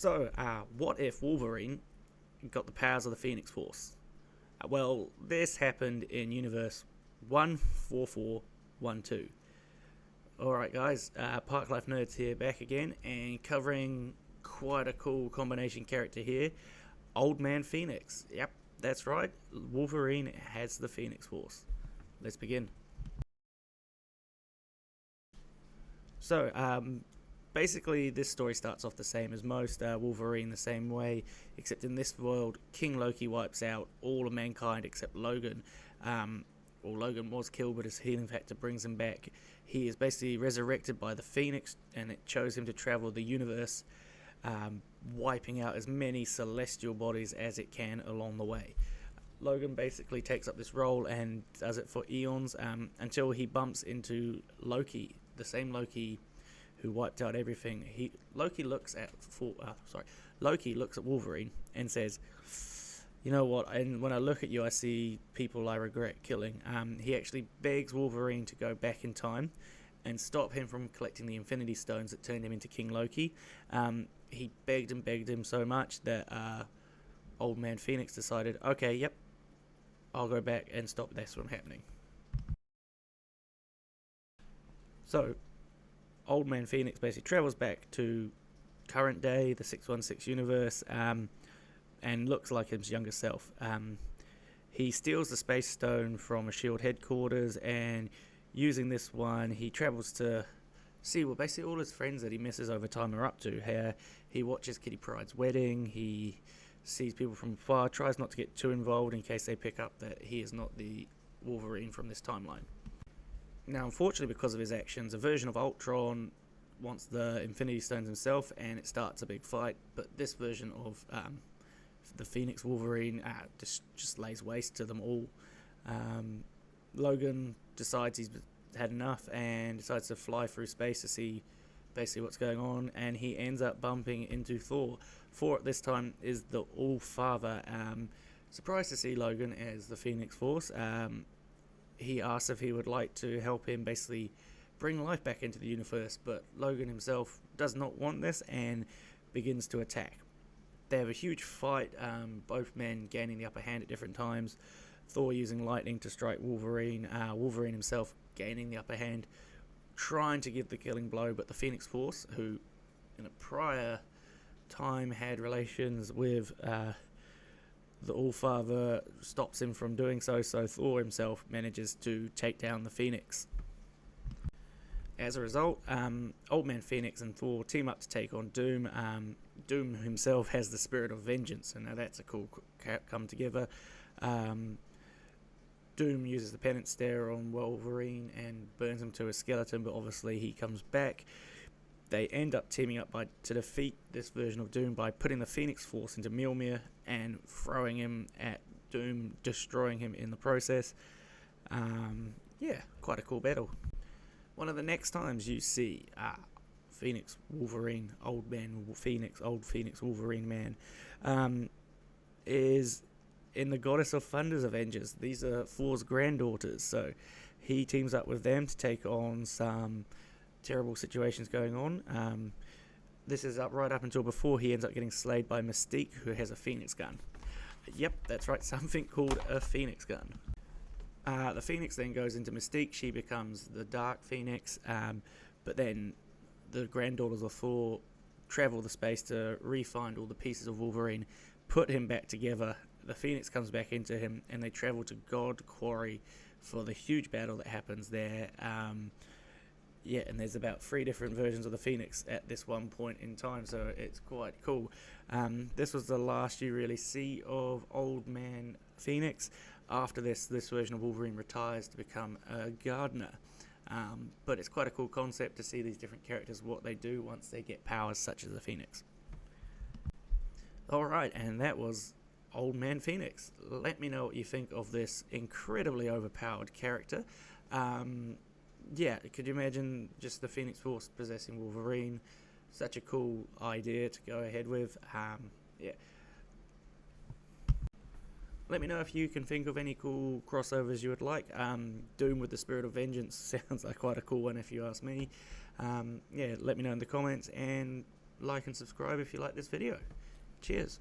What if Wolverine got the powers of the Phoenix Force? Well, this happened in Universe 14412. Alright, guys, Park Life Nerds here, back again, and covering quite a cool combination character here, Old Man Phoenix. Yep, that's right, Wolverine has the Phoenix Force. Let's begin. Basically, this story starts off the same as most. Wolverine the same way, except in this world, King Loki wipes out all of mankind except Logan. Logan was killed, but his healing factor brings him back. He is basically resurrected by the Phoenix, and it chose him to travel the universe, wiping out as many celestial bodies as it can along the way. Logan basically takes up this role and does it for eons, until he bumps into Loki, the same Loki who wiped out everything. Loki looks at Wolverine and says, "You know what? And when I look at you, I see people I regret killing." He actually begs Wolverine to go back in time and stop him from collecting the Infinity Stones that turned him into King Loki. He begged him so much that Old Man Phoenix decided, okay, yep, I'll go back and stop this from happening. So, Old Man Phoenix basically travels back to current day, the 616 universe, and looks like his younger self. He steals the Space Stone from a S.H.I.E.L.D. headquarters, and using this one, he travels to see what basically all his friends that he misses over time are up to. He watches Kitty Pryde's wedding, he sees people from afar, tries not to get too involved in case they pick up that he is not the Wolverine from this timeline. Now, unfortunately, because of his actions, a version of Ultron wants the Infinity Stones himself, and it starts a big fight, but this version of the Phoenix Wolverine just lays waste to them all. Logan decides he's had enough and decides to fly through space to see basically what's going on, and he ends up bumping into Thor. Thor at this time is the All-Father. Surprised to see Logan as the Phoenix Force. He asks if he would like to help him basically bring life back into the universe, but Logan himself does not want this and begins to attack. They have a huge fight, both men gaining the upper hand at different times. Thor using lightning to strike Wolverine, Wolverine himself gaining the upper hand, trying to give the killing blow, but the Phoenix Force, who in a prior time had relations with the All-Father, stops him from doing so, so Thor himself manages to take down the Phoenix. As a result, Old Man Phoenix and Thor team up to take on Doom. Doom himself has the spirit of vengeance, and now that's a cool come together. Doom uses the penance stare on Wolverine and burns him to a skeleton, but obviously he comes back. They end up teaming up to defeat this version of Doom by putting the Phoenix Force into Mjolnir and throwing him at Doom, destroying him in the process. Quite a cool battle. One of the next times you see Phoenix Wolverine, Old Phoenix Wolverine man, is in the Goddess of Thunder's Avengers. These are Thor's granddaughters, so he teams up with them to take on some terrible situations going on. This is right up until before he ends up getting slayed by Mystique, who has a Phoenix gun. Yep, that's right, something called a Phoenix gun. The Phoenix then goes into Mystique. She becomes the Dark Phoenix, but then the granddaughters of Thor travel the space to re-find all the pieces of Wolverine, put him back together. The Phoenix comes back into him, and they travel to God Quarry for the huge battle that happens there. And there's about 3 different versions of the Phoenix at this one point in time, so it's quite cool. This was the last you really see of Old Man Phoenix. After this version of Wolverine retires to become a gardener. But it's quite a cool concept to see these different characters, what they do once they get powers such as the Phoenix. Alright, and that was Old Man Phoenix. Let me know what you think of this incredibly overpowered character. Could you imagine just the Phoenix Force possessing Wolverine? Such a cool idea to go ahead with. Let me know if you can think of any cool crossovers you would like. Doom with the Spirit of Vengeance sounds like quite a cool one if you ask me. Let me know in the comments, and like and subscribe if you like this video. Cheers.